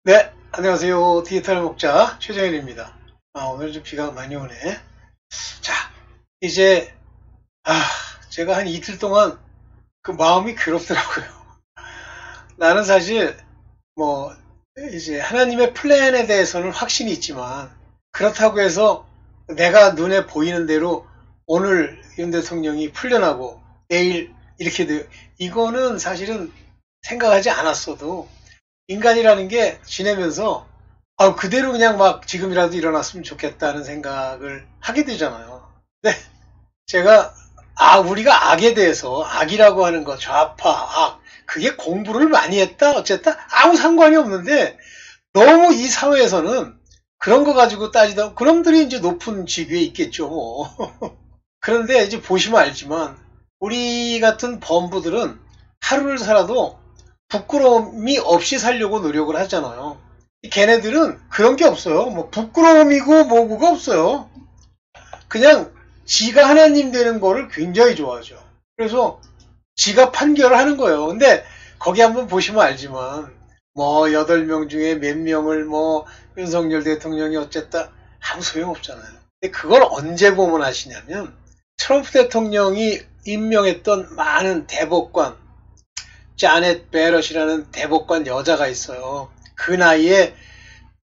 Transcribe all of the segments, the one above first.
네, 안녕하세요. 디지털 목자 최정일입니다. 오늘 좀 비가 많이 오네. 자, 이제, 아, 제가 한 이틀 동안 그 마음이 괴롭더라고요. 나는 사실, 뭐, 이제 하나님의 플랜에 대해서는 확신이 있지만, 그렇다고 해서 내가 눈에 보이는 대로 오늘 윤 대통령이 풀려나고, 내일 이렇게 돼요. 이거는 사실은 생각하지 않았어도, 인간이라는 게 지내면서 그대로 그냥 막 지금이라도 일어났으면 좋겠다는 생각을 하게 되잖아요. 근데 제가 우리가 악에 대해서 악이라고 하는 거 좌파 악 그게 공부를 많이 했다 어쨌다 아무 상관이 없는데 너무 이 사회에서는 그런 거 가지고 따지다 그놈들이 이제 높은 직위에 있겠죠 뭐. 그런데 이제 보시면 알지만 우리 같은 범부들은 하루를 살아도 부끄러움이 없이 살려고 노력을 하잖아요. 걔네들은 그런 게 없어요. 뭐 부끄러움이고 뭐고가 없어요. 그냥 지가 하나님 되는 거를 굉장히 좋아하죠. 그래서 지가 판결을 하는 거예요. 근데 거기 한번 보시면 알지만 뭐 8명 중에 몇 명을 뭐 윤석열 대통령이 어쨌다 아무 소용없잖아요. 근데 그걸 언제 보면 아시냐면 트럼프 대통령이 임명했던 많은 대법관 자넷 베럿이라는 대법관 여자가 있어요. 그 나이에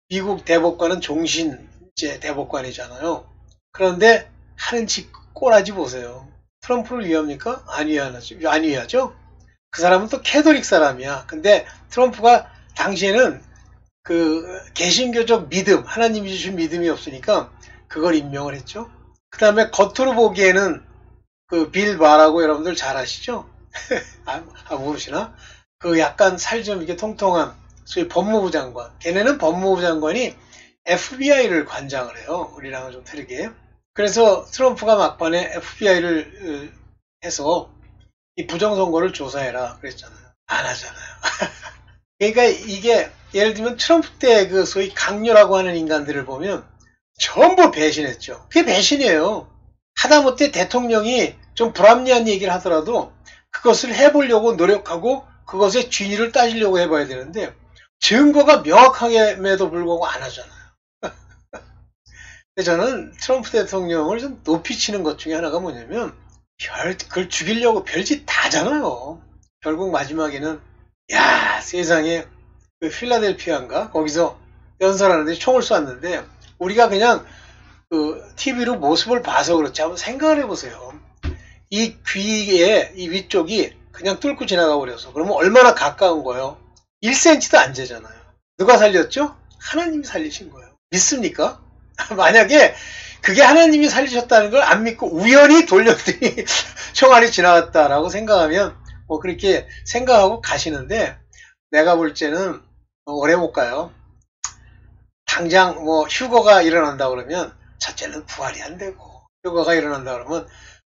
미국 대법관은 종신제 대법관이잖아요. 그런데 하는 짓 꼬라지 보세요. 트럼프를 위합니까? 안 위하죠. 그 사람은 또 캐톨릭 사람이야. 근데 트럼프가 당시에는 그 개신교적 믿음, 하나님이 주신 믿음이 없으니까 그걸 임명을 했죠. 그 다음에 겉으로 보기에는 그 빌 바라고 여러분들 잘 아시죠? 모르시나? 그 약간 살 좀 이렇게 통통한 소위 법무부 장관. 걔네는 법무부 장관이 FBI를 관장을 해요. 우리랑은 좀 다르게. 그래서 트럼프가 막판에 FBI를 해서 이 부정선거를 조사해라 그랬잖아요. 안 하잖아요. 그러니까 이게 예를 들면 트럼프 때 그 소위 강요라고 하는 인간들을 보면 전부 배신했죠. 그게 배신이에요. 하다못해 대통령이 좀 불합리한 얘기를 하더라도 그것을 해보려고 노력하고 그것의 진위를 따지려고 해봐야 되는데 증거가 명확함에도 불구하고 안 하잖아요. 근데 저는 트럼프 대통령을 좀 높이 치는 것 중에 하나가 뭐냐면 그걸 죽이려고 별짓 다 하잖아요. 결국 마지막에는 야 세상에 그 필라델피아인가 거기서 연설하는데 총을 쐈는데 우리가 그냥 그 TV로 모습을 봐서 그렇지 한번 생각을 해보세요. 이 귀에 이 위쪽이 그냥 뚫고 지나가 버려서 그러면 얼마나 가까운 거예요? 1cm도 안 되잖아요. 누가 살렸죠? 하나님이 살리신 거예요. 믿습니까? 만약에 그게 하나님이 살리셨다는 걸 안 믿고 우연히 돌렸더니 총알이 지나갔다라고 생각하면 뭐 그렇게 생각하고 가시는데 내가 볼 때는 오래 못 가요. 당장 뭐 휴거가 일어난다 그러면 첫째는 부활이 안 되고 휴거가 일어난다 그러면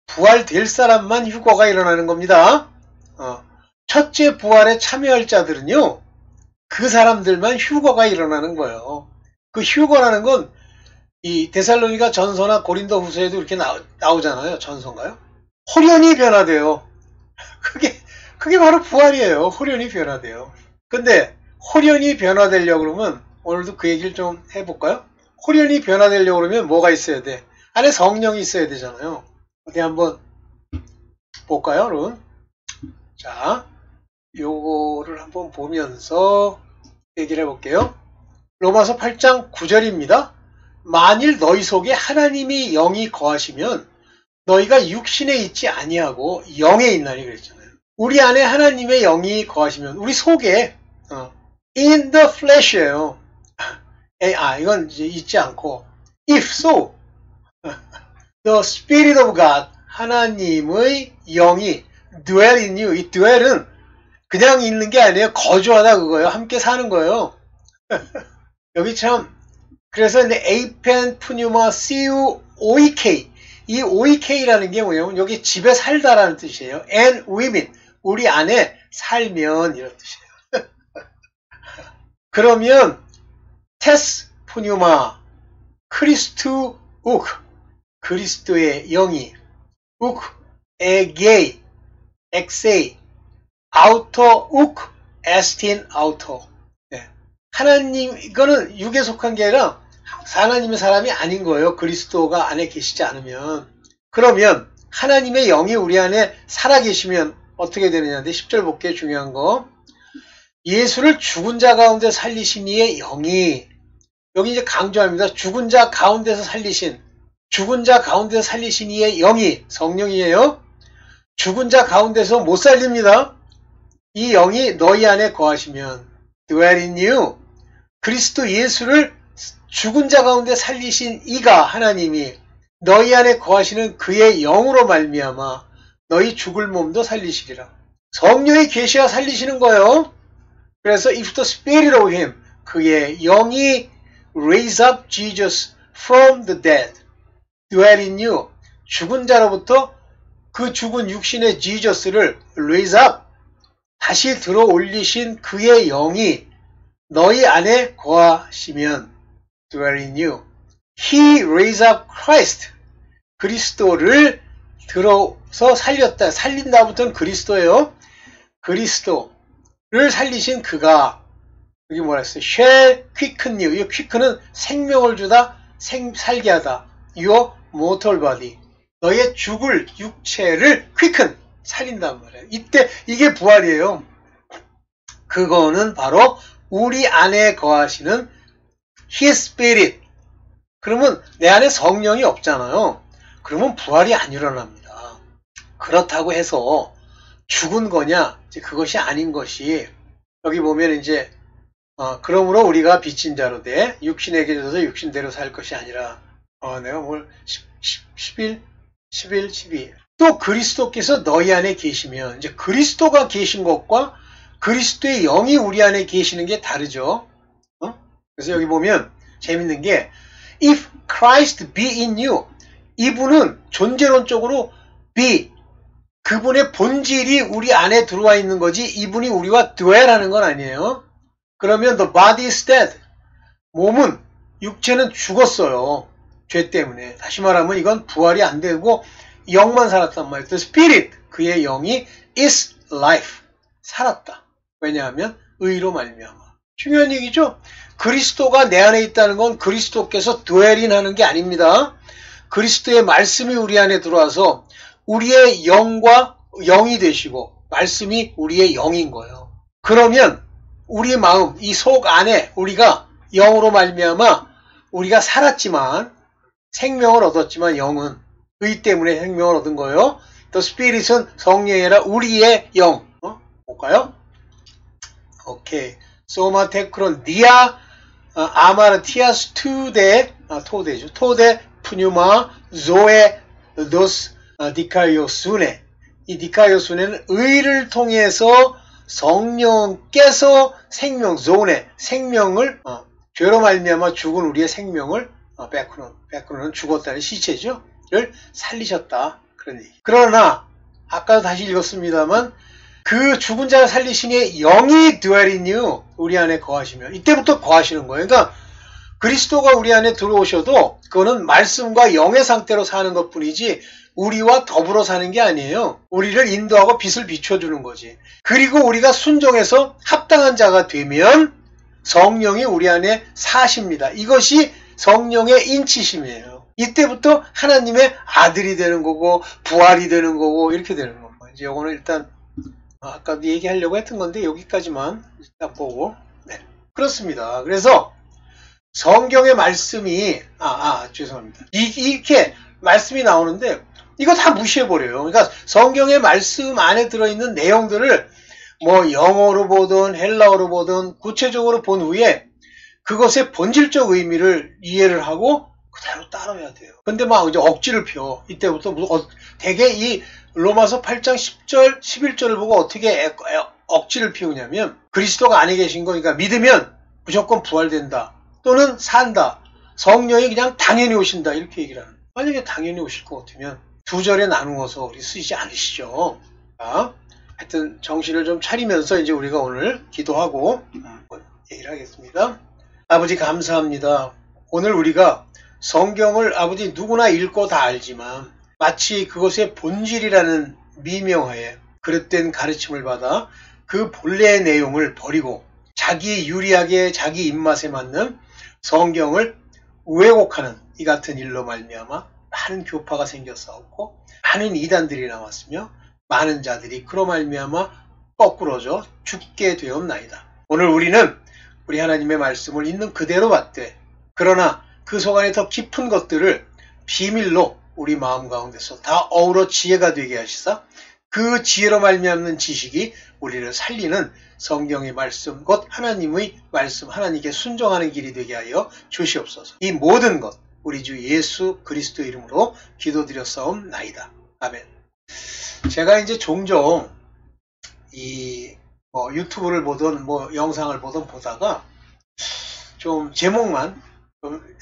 부활될 사람만 휴거가 일어나는 겁니다. 첫째 부활에 참여할 자들은요. 그 사람들만 휴거가 일어나는 거예요. 그 휴거라는 건 이 데살로니가 전서나 고린도 후서에도 이렇게 나오잖아요. 전서인가요? 홀연히 변화돼요. 그게 바로 부활이에요. 홀연히 변화돼요. 근데 홀연히 변화되려고 그러면 오늘도 그 얘기를 좀 해볼까요? 홀연히 변화되려고 그러면 뭐가 있어야 돼? 안에 성령이 있어야 되잖아요. 어디 한번 볼까요, 여러분? 자, 요거를 한번 보면서 얘기를 해볼게요. 로마서 8장 9절입니다. 만일 너희 속에 하나님이 영이 거하시면 너희가 육신에 있지 아니하고 영에 있나니 그랬잖아요. 우리 안에 하나님의 영이 거하시면 우리 속에 in the flesh예요. 이건 이제 있지 않고 if so the spirit of God 하나님의 영이 dwell in you. 이 dwell은 그냥 있는 게 아니에요. 거주하다 그거예요. 함께 사는 거예요. 여기 참 그래서 이제 에이펜 푸뉴마 시우 오이케이 이 오이케이라는 게 뭐냐면 여기 집에 살다라는 뜻이에요. and within 우리 안에 살면 이런 뜻이에요. 그러면 테스 푸뉴마 크리스투 욱 그리스도의 영이 욱 에게이 엑세이 아우터 욱 에스틴 아우터 하나님, 이거는 육에 속한 게 아니라 하나님의 사람이 아닌 거예요. 그리스도가 안에 계시지 않으면. 그러면 하나님의 영이 우리 안에 살아계시면 어떻게 되느냐인데 10절 볼게요. 중요한 거. 예수를 죽은 자 가운데 살리신 이의 영이, 여기 이제 강조합니다. 죽은 자 가운데서 살리신 이의 영이 성령이에요. 죽은 자 가운데서 못 살립니다. 이 영이 너희 안에 거하시면 dwell in you. 그리스도 예수를 죽은 자 가운데 살리신 이가 하나님이 너희 안에 거하시는 그의 영으로 말미암아 너희 죽을 몸도 살리시리라. 성령이 계시와 살리시는 거예요. 그래서 if the spirit of him, 그의 영이 raise up Jesus from the dead, dwell in you. 죽은 자로부터 그 죽은 육신의 지저스를 raise up, 다시 들어 올리신 그의 영이 너희 안에 거하시면 dwell in you. He raised up Christ. 그리스도를 들어서 살렸다. 살린다부터는 그리스도예요. 그리스도를 살리신 그가, 여기 뭐라 했어요? shall quicken you. 이 quicken은 생명을 주다, 살게 하다. Your mortal body. 너의 죽을 육체를 quicken, 살린단 말이에요. 이때 이게 부활이에요. 그거는 바로 우리 안에 거하시는 His Spirit. 그러면 내 안에 성령이 없잖아요. 그러면 부활이 안 일어납니다. 그렇다고 해서 죽은 거냐? 이제 그것이 아닌 것이, 여기 보면 이제 그러므로 우리가 빚진 자로 돼 육신에게 져서 육신대로 살 것이 아니라, 내가 뭘 11, 12. 또 그리스도께서 너희 안에 계시면, 이제 그리스도가 계신 것과 그리스도의 영이 우리 안에 계시는 게 다르죠. 그래서 여기 보면 재밌는 게 if Christ be in you, 이분은 존재론적으로 be, 그분의 본질이 우리 안에 들어와 있는 거지 이분이 우리와 dwell 하는 건 아니에요. 그러면 the body is dead, 몸은, 육체는 죽었어요. 죄 때문에. 다시 말하면 이건 부활이 안 되고 영만 살았단 말이에요. The spirit, 그의 영이 is life, 살았다. 왜냐하면 의로 말미암아. 중요한 얘기죠. 그리스도가 내 안에 있다는 건 그리스도께서 dwell인 하는 게 아닙니다. 그리스도의 말씀이 우리 안에 들어와서 우리의 영과 영이 되시고 말씀이 우리의 영인 거예요. 그러면 우리 마음, 이 속 안에 우리가 영으로 말미암아 우리가 살았지만, 생명을 얻었지만 영은 의 때문에 생명을 얻은 거예요. The Spirit은 성령이 아니라 우리의 영. 볼까요? 오케이. 소마 테크론 디아 아마르티아스 토데죠. 토데 푸뉴마 조에 도스 디카이오수네. 이 디카이오수네는 의를 통해서 성령께서 생명, 조네, 생명을, 죄로 말미암아 죽은 우리의 생명을, 베크로는 죽었다는 시체죠. 를 살리셨다. 그런 얘기. 그러나 아까도 다시 읽었습니다만 그 죽은 자를 살리시니 영이 dwell in you, 우리 안에 거하시면, 이때부터 거하시는 거예요. 그러니까 그리스도가 우리 안에 들어오셔도 그거는 말씀과 영의 상태로 사는 것 뿐이지 우리와 더불어 사는 게 아니에요. 우리를 인도하고 빛을 비춰주는 거지. 그리고 우리가 순종해서 합당한 자가 되면 성령이 우리 안에 사십니다. 이것이 성령의 인치심이에요. 이때부터 하나님의 아들이 되는 거고 부활이 되는 거고 이렇게 되는 겁니다. 이제 요거는 일단 아까도 얘기하려고 했던 건데 여기까지만 일단 보고, 네, 그렇습니다. 그래서 성경의 말씀이 죄송합니다. 이렇게 말씀이 나오는데 이거 다 무시해버려요. 그러니까 성경의 말씀 안에 들어있는 내용들을 뭐 영어로 보든 헬라어로 보든 구체적으로 본 후에 그것의 본질적 의미를 이해를 하고 그대로 따라야 돼요. 근데 막 이제 억지를 펴. 이때부터 되게 이 로마서 8장 10절, 11절을 보고 어떻게 억지를 피우냐면 그리스도가 안에 계신 거니까 믿으면 무조건 부활된다. 또는 산다. 성령이 그냥 당연히 오신다. 이렇게 얘기를 하는. 만약에 당연히 오실 것 같으면 두 절에 나누어서 우리 쓰지 않으시죠. 자, 하여튼 정신을 좀 차리면서 이제 우리가 오늘 기도하고 얘기를 하겠습니다. 아버지 감사합니다. 오늘 우리가 성경을 아버지 누구나 읽고 다 알지만 마치 그것의 본질이라는 미명하에 그릇된 가르침을 받아 그 본래의 내용을 버리고 자기 유리하게 자기 입맛에 맞는 성경을 왜곡하는 이 같은 일로 말미암아 많은 교파가 생겼사옵고 많은 이단들이 나왔으며 많은 자들이 그로 말미암아 거꾸러져 죽게 되었나이다. 오늘 우리는 우리 하나님의 말씀을 있는 그대로 받되 그러나 그 속 안에 더 깊은 것들을 비밀로 우리 마음 가운데서 다 어우러 지혜가 되게 하시사 그 지혜로 말미암는 지식이 우리를 살리는 성경의 말씀 곧 하나님의 말씀 하나님께 순종하는 길이 되게 하여 주시옵소서. 이 모든 것 우리 주 예수 그리스도 이름으로 기도드렸사옵나이다. 아멘. 제가 이제 종종 이 유튜브를 보든 영상을 보든 보다가 좀 제목만 좀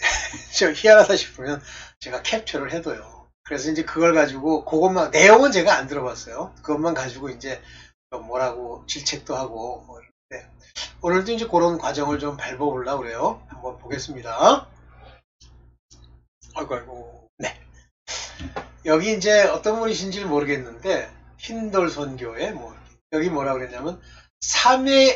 희한하다 싶으면 제가 캡처를 해둬요. 그래서 이제 그걸 가지고 그것만 내용은 제가 안 들어봤어요. 그것만 가지고 이제 뭐라고 질책도 하고 이런데 오늘도 이제 그런 과정을 좀 밟아보려고 그래요. 한번 보겠습니다. 아이고 네. 여기 이제 어떤 분이신지 모르겠는데 흰돌 선교에 여기 뭐라 그랬냐면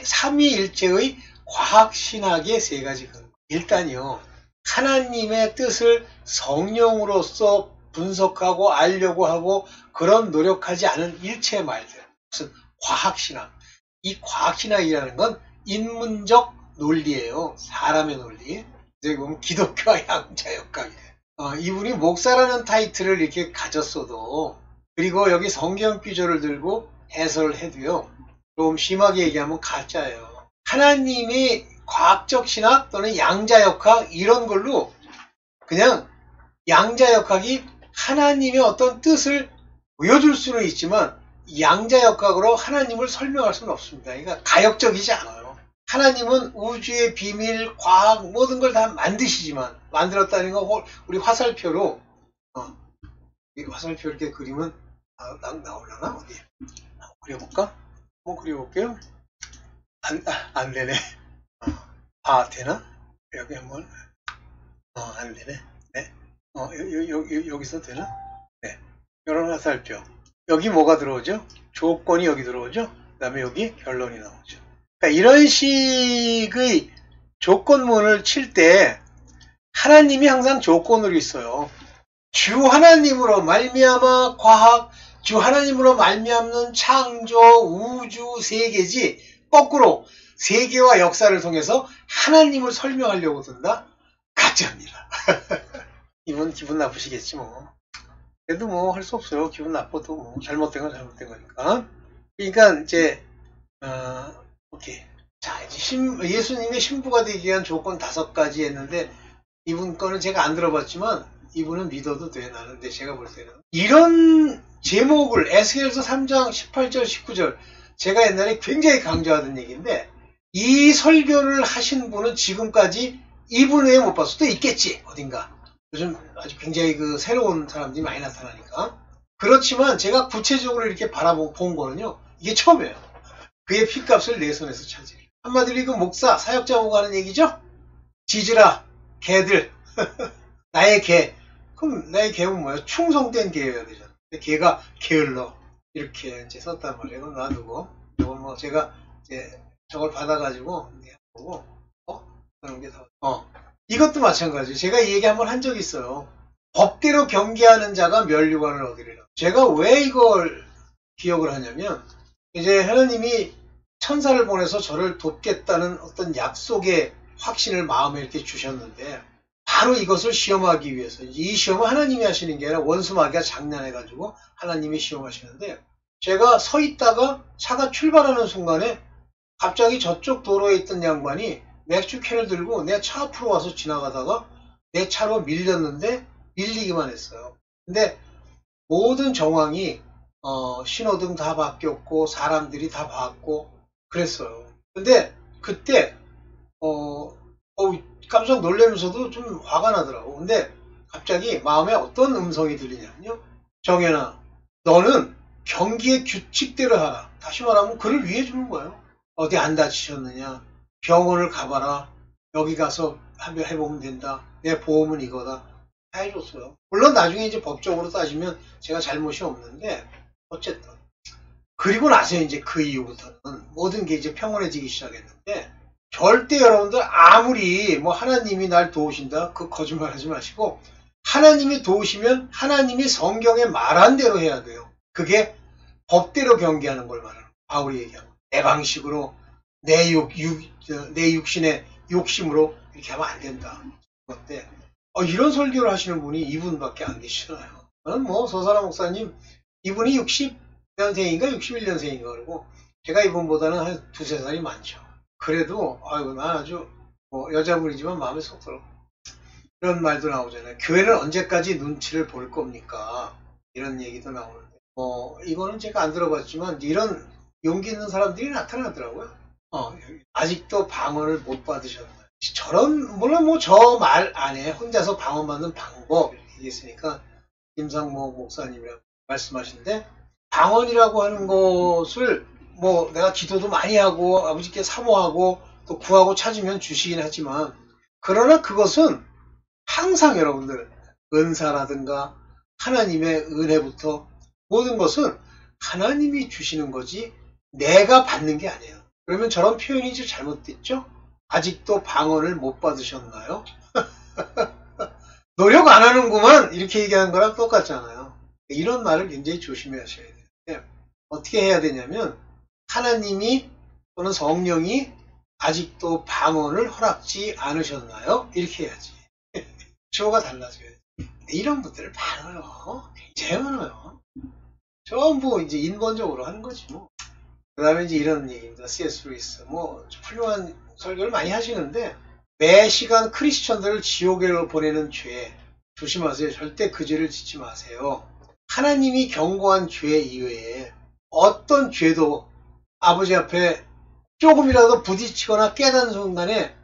삼위일체의 과학신학의 세 가지 근거. 일단요 하나님의 뜻을 성령으로서 분석하고 알려고 하고 그런 노력하지 않은 일체의 말들 무슨 과학신학. 이 과학신학이라는 건 인문적 논리예요. 사람의 논리. 여기 보면 기독교와 양자역학이래요. 이분이 목사라는 타이틀을 이렇게 가졌어도 그리고 여기 성경 구절을 들고 해설을 해도요. 좀 심하게 얘기하면 가짜예요. 하나님이 과학적 신학 또는 양자역학 이런 걸로 그냥 양자역학이 하나님의 어떤 뜻을 보여줄 수는 있지만 양자역학으로 하나님을 설명할 수는 없습니다. 그러니까 가역적이지 않아요. 하나님은 우주의 비밀, 과학 모든 걸 다 만드시지만 만들었다는 거 우리 화살표로 이 화살표 이렇게 그리면 나오려나? 어디? 그려볼까? 한번 그려볼게요. 안 되네. 되나? 여기 한번 안 되네. 네. 여기서 되나? 네. 이런 화살표. 여기 뭐가 들어오죠? 조건이 여기 들어오죠? 그 다음에 여기 결론이 나오죠. 그러니까 이런 식의 조건문을 칠 때 하나님이 항상 조건으로 있어요. 주 하나님으로 말미암아 과학, 주 하나님으로 말미암는 창조, 우주, 세계지 거꾸로 세계와 역사를 통해서 하나님을 설명하려고 든다? 가짜입니다. 이분 기분 나쁘시겠지 뭐. 그래도 뭐 할 수 없어요. 기분 나빠도 뭐 잘못된 건 잘못된 거니까. 그러니까 이제 오케이. 자 이제 예수님의 신부가 되기 위한 조건 5가지 했는데 이분 거는 제가 안 들어봤지만 이분은 믿어도 돼. 나는 근데 제가 볼 때는 이런 제목을 에스겔서 3장 18절 19절 제가 옛날에 굉장히 강조하던 얘기인데 이 설교를 하신 분은 지금까지 이분 외에 못 봤을 수도 있겠지. 어딘가. 요즘 아주 굉장히 새로운 사람들이 많이 나타나니까. 그렇지만 제가 구체적으로 이렇게 본 거는요. 이게 처음이에요. 그의 핏값을 내 손에서 차지. 한마디로 이거 목사, 사역자 보고 하는 얘기죠? 지지라, 개들. 나의 개. 그럼 나의 개는 뭐야? 충성된 개여야 되잖아. 근데 개가 게을러. 이렇게 이제 썼단 말이에요. 이건 놔두고. 이건 뭐 제가 이제 저걸 받아가지고, 보고, 그런 게 다. 이것도 마찬가지예요. 제가 이 얘기 한번 한 적이 있어요. 법대로 경계하는 자가 멸류관을 얻으리라. 제가 왜 이걸 기억을 하냐면, 이제 하나님이 천사를 보내서 저를 돕겠다는 어떤 약속의 확신을 마음에 이렇게 주셨는데, 바로 이것을 시험하기 위해서, 이 시험은 하나님이 하시는 게 아니라 원수 마귀가 장난해가지고 하나님이 시험하시는데, 제가 서 있다가 차가 출발하는 순간에 갑자기 저쪽 도로에 있던 양반이 맥주캔을 들고 내 차 앞으로 와서 지나가다가 내 차로 밀렸는데 밀리기만 했어요. 근데 모든 정황이 신호등 다 바뀌었고 사람들이 다 봤고 그랬어요. 근데 그때 깜짝 놀라면서도 좀 화가 나더라고. 근데 갑자기 마음에 어떤 음성이 들리냐면요. 정연아, 너는 경기의 규칙대로 하라. 다시 말하면 그를 위해 주는 거예요. 어디 안 다치셨느냐? 병원을 가봐라. 여기 가서 해보면 된다. 내 보험은 이거다. 다 해줬어요. 물론 나중에 이제 법적으로 따지면 제가 잘못이 없는데 어쨌든 그리고 나서 이제 그 이후부터는 모든 게 이제 평온해지기 시작했는데 절대 여러분들 아무리 뭐 하나님이 날 도우신다 그 거짓말 하지 마시고 하나님이 도우시면 하나님이 성경에 말한 대로 해야 돼요. 그게 법대로 경계하는 걸 말하는 거예요. 바울이 얘기하는 거예요. 내 방식으로 내 육신의 욕심으로 이렇게 하면 안 된다. 그때 이런 설교를 하시는 분이 이분밖에 안 계시잖아요. 저는 뭐 서사라 목사님 이분이 60년생인가 61년생인가 그러고 제가 이분보다는 한 두세 살이 많죠. 그래도 아이고 나 아주 뭐 여자분이지만 마음에 쏙 들어. 이런 말도 나오잖아요. 교회는 언제까지 눈치를 볼 겁니까? 이런 얘기도 나오는데 이거는 제가 안 들어봤지만 이런 용기 있는 사람들이 나타나더라고요. 아직도 방언을 못 받으셨나요? 저런 물론 뭐 저 말 안에 혼자서 방언 받는 방법 이렇게 얘기했으니까 김상모 목사님이라고 말씀하시는데 방언이라고 하는 것을 뭐 내가 기도도 많이 하고 아버지께 사모하고 또 구하고 찾으면 주시긴 하지만 그러나 그것은 항상 여러분들 은사라든가 하나님의 은혜부터 모든 것은 하나님이 주시는 거지 내가 받는 게 아니에요. 그러면 저런 표현이 좀 잘못됐죠? 아직도 방언을 못 받으셨나요? 노력 안 하는구만 이렇게 얘기하는 거랑 똑같잖아요. 이런 말을 굉장히 조심하셔야 돼요. 어떻게 해야 되냐면 하나님이 또는 성령이 아직도 방언을 허락지 않으셨나요? 이렇게 해야지. 주어가 달라져야지. 이런 분들을 많아요. 굉장히 많아요. 전부 이제 인본적으로 하는 거지 뭐. 그 다음에 이제 이런 얘기입니다. C.S. 루이스. 뭐 훌륭한 설교를 많이 하시는데 매 시간 크리스천들을 지옥으로 보내는 죄 조심하세요. 절대 그 죄를 짓지 마세요. 하나님이 경고한 죄 이외에 어떤 죄도 아버지 앞에 조금이라도 부딪히거나 깨닫는 순간에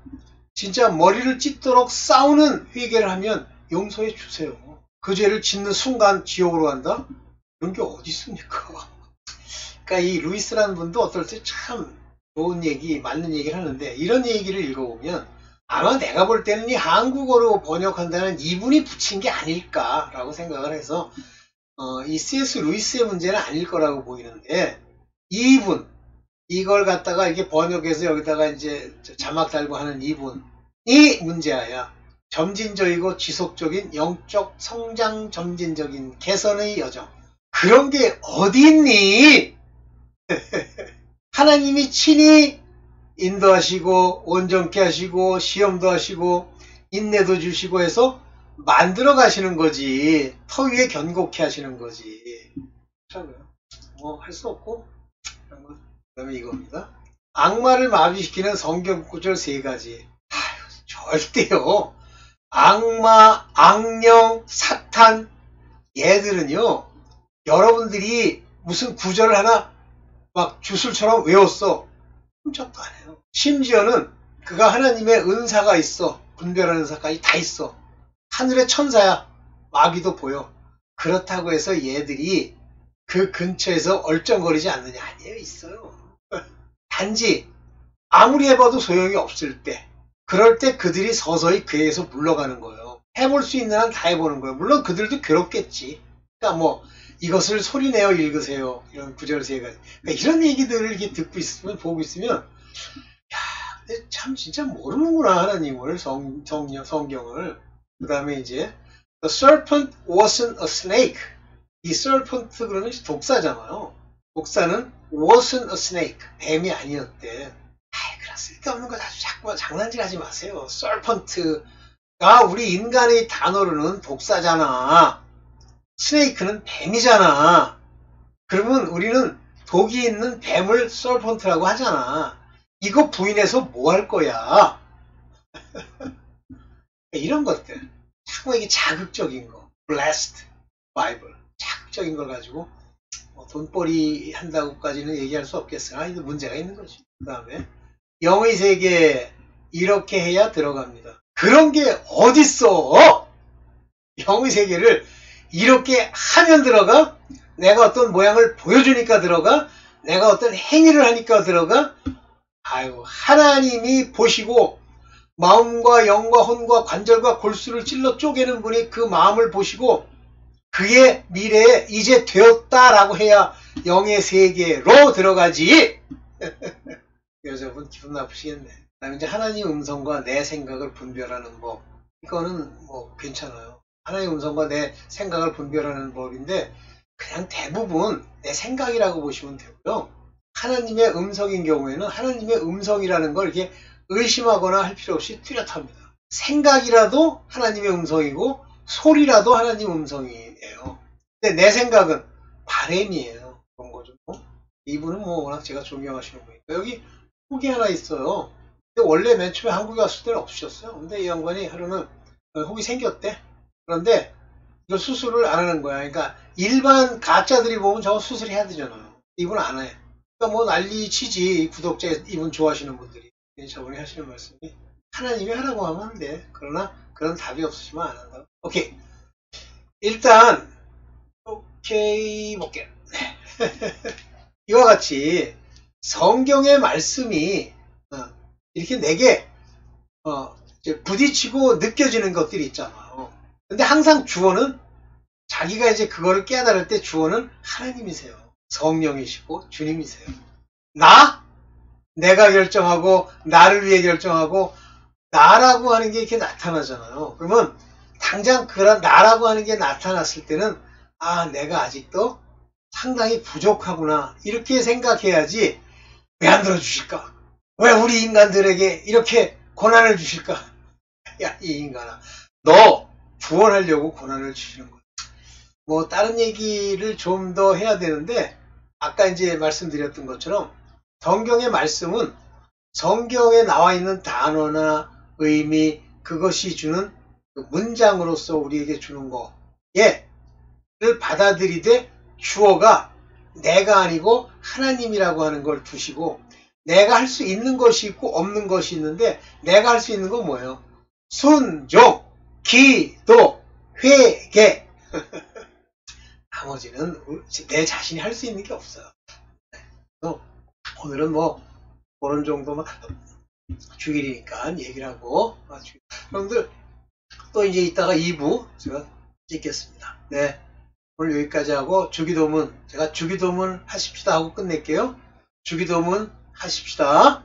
진짜 머리를 찢도록 싸우는 회개를 하면 용서해 주세요. 그 죄를 짓는 순간 지옥으로 간다? 그런 게 어디 있습니까? 그러니까 이 루이스라는 분도 어떨 때 참 좋은 얘기, 맞는 얘기를 하는데 이런 얘기를 읽어보면 아마 내가 볼 때는 이 한국어로 번역한다는 이분이 붙인 게 아닐까라고 생각을 해서 이 C.S. 루이스의 문제는 아닐 거라고 보이는데 이분 이걸 갖다가 이렇게 번역해서 여기다가 이제 자막 달고 하는 이분이 문제야. 점진적이고 지속적인 영적 성장 점진적인 개선의 여정. 그런 게 어디 있니? 하나님이 친히 인도하시고 온전케 하시고 시험도 하시고 인내도 주시고 해서 만들어 가시는 거지. 터 위에 견고케 하시는 거지. 뭐 할 수 없고. 그 다음에 이겁니다. 악마를 마비시키는 성경 구절 3가지. 절대요. 악마, 악령, 사탄 얘들은요. 여러분들이 무슨 구절을 하나 막 주술처럼 외웠어. 훔쳤도 안 해요. 심지어는 그가 하나님의 은사가 있어. 분별하는 은사까지 다 있어. 하늘의 천사야. 마귀도 보여. 그렇다고 해서 얘들이 그 근처에서 얼쩡거리지 않느냐? 아니에요. 있어요. 단지 아무리 해봐도 소용이 없을 때 그럴 때 그들이 서서히 그에게서 물러가는 거예요. 해볼 수 있는 한 다 해보는 거예요. 물론 그들도 괴롭겠지. 그러니까 뭐 이것을 소리내어 읽으세요. 이런 구절 3가지. 그러니까 이런 얘기들을 이렇게 듣고 있으면 보고 있으면 야, 근데 참 진짜 모르는구나 하나님을 성경을. 그 다음에 이제 The serpent wasn't a snake. 이 serpent 그러면 독사잖아요. 독사는 wasn't a snake. 뱀이 아니었대. 아이, 그런 쓸데없는 거 아주 자꾸 장난질 하지 마세요. serpent가 우리 인간의 단어로는 독사잖아. 스네이크는 뱀이잖아. 그러면 우리는 독이 있는 뱀을 serpent라고 하잖아. 이거 부인해서 뭐 할 거야? 이런 것들. 자꾸 이게 자극적인 거. blessed Bible. 자극적인 걸 가지고 돈벌이 한다고까지는 얘기할 수 없겠어요. 이거 문제가 있는 거지. 그 다음에 영의 세계에 이렇게 해야 들어갑니다. 그런 게 어딨어? 영의 세계를 이렇게 하면 들어가? 내가 어떤 모양을 보여주니까 들어가? 내가 어떤 행위를 하니까 들어가? 아유, 하나님이 보시고 마음과 영과 혼과 관절과 골수를 찔러 쪼개는 분이 그 마음을 보시고 그의 미래에 이제 되었다라고 해야 영의 세계로 들어가지. 여자분 기분 나쁘시겠네. 그다음에 이제 하나님 음성과 내 생각을 분별하는 법. 이거는 뭐 괜찮아요. 하나님 음성과 내 생각을 분별하는 법인데 그냥 대부분 내 생각이라고 보시면 되고요. 하나님의 음성인 경우에는 하나님의 음성이라는 걸 이렇게 의심하거나 할 필요 없이 뚜렷합니다. 생각이라도 하나님의 음성이고 소리라도 하나님 음성이에요. 근데 내 생각은 바램이에요. 그런 거죠. 이분은 뭐 워낙 제가 존경하시는 분이니까. 여기 혹이 하나 있어요. 근데 원래 맨 처음에 한국에 왔을 때는 없으셨어요. 근데 이 양반이 하루는 혹이 생겼대. 그런데 이거 수술을 안 하는 거야. 그러니까 일반 가짜들이 보면 저거 수술해야 되잖아요. 이분 안 해. 그러니까 뭐 난리 치지. 구독자 이분 좋아하시는 분들이. 저번에 하시는 말씀이 하나님이 하라고 하면 안 돼. 그러나 그런 답이 없으시면 안 한다. 오케이. 일단 오케이 볼게요. 이와 같이 성경의 말씀이 이렇게 내게 부딪히고 느껴지는 것들이 있잖아요. 근데 항상 주어는 자기가 이제 그거를 깨달을 때 주어는 하나님이세요. 성령이시고 주님이세요. 내가 결정하고 나를 위해 결정하고 나라고 하는 게 이렇게 나타나잖아요. 그러면 당장 그런 나라고 하는 게 나타났을 때는 내가 아직도 상당히 부족하구나 이렇게 생각해야지. 왜 안 들어주실까? 왜 우리 인간들에게 이렇게 고난을 주실까? 야, 이 인간아, 너 구원하려고 고난을 주시는 거야. 뭐 다른 얘기를 좀 더 해야 되는데 아까 이제 말씀드렸던 것처럼 성경의 말씀은 성경에 나와 있는 단어나 의미, 그것이 주는 문장으로서 우리에게 주는 거를 받아들이되 주어가 내가 아니고 하나님이라고 하는 걸 두시고 내가 할 수 있는 것이 있고 없는 것이 있는데 내가 할 수 있는 건 뭐예요? 순종, 기도, 회개. 나머지는 내 자신이 할 수 있는 게 없어요. 오늘은 뭐 그런 정도만 주일이니까 얘기를 하고 여러분들 또 이제 이따가 2부 제가 찍겠습니다. 네, 오늘 여기까지 하고 주기도문 제가 주기도문 하십시다 하고 끝낼게요. 주기도문 하십시다.